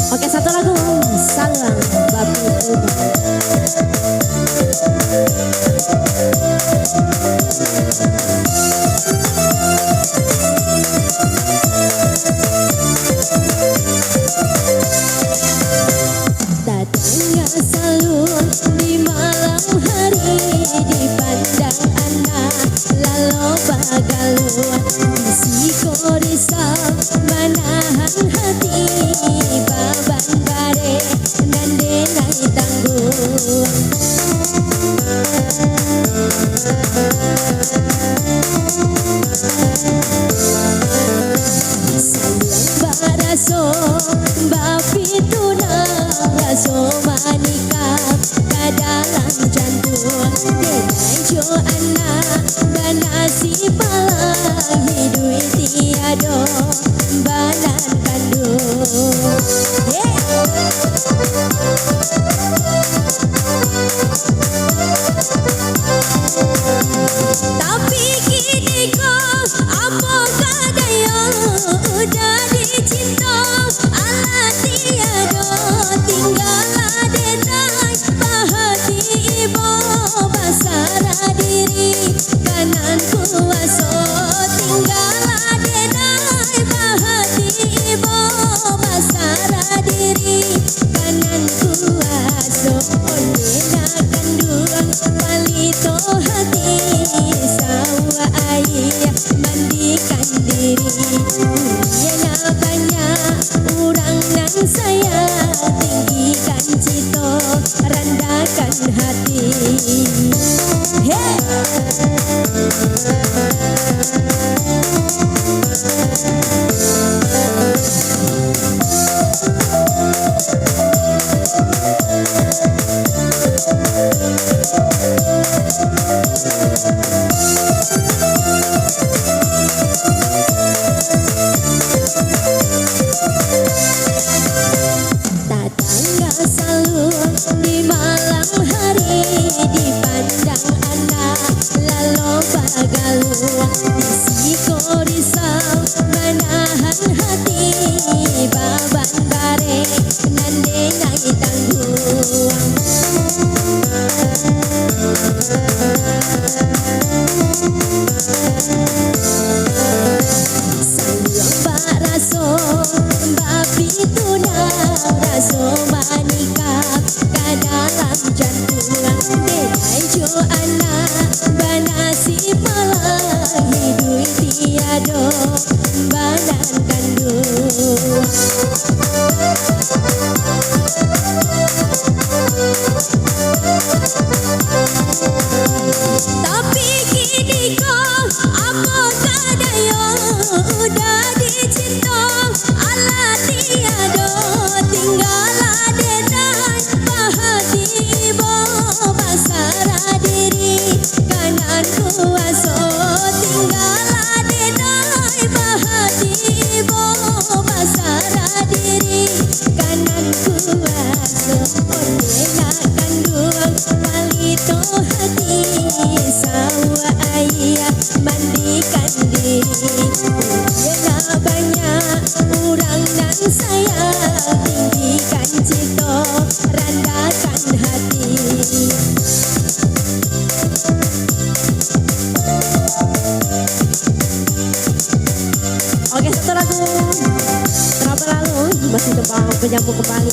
Oke, satu lagu Salang Babi Tuba. Datangnya salur di malam hari, dipandang anak lalu bagaluan, bisiko risau menahan hati, baban bare dan denai tanggung. Sayang baraso bapi tunang raso manikap kadalang jantung, denai jo anak banasi palang hidui tiado banan kandung. Tapi kini kok apa kadaya udah dicinta ala tiado, tinggal adenai bahati ibu basara diri kanan kuaso, tinggal adenai bahati ibu basara diri kanan kuaso, odena kandung palito hati sawa ayah mandikan diri, yana banyak orang nang saya tinggikan cito rendakan hati. Tatangga salur di malam hari, dipandang anak lalu bagaluan, bisiko risau menahan hati, baban bare dan denai tanggung. Sayang baraso babi tunang raso manikap kadalang jantung, denai jo anak banasi palang hidui tiado banan kandung. Tapi kini kok apa kadaya udah dicinta ala tiado, tinggal adenai bahati ibu basara diri kanan kuaso, tinggal adenai bahati ibu basara diri kanan kuaso, odena kandung palito hati sawa ayah mandikan diri, yana banyak orang nang saya tinggikan cito rendakan hati. Oke, satu lagu terakhir lalu masih tebang penyambung kembali.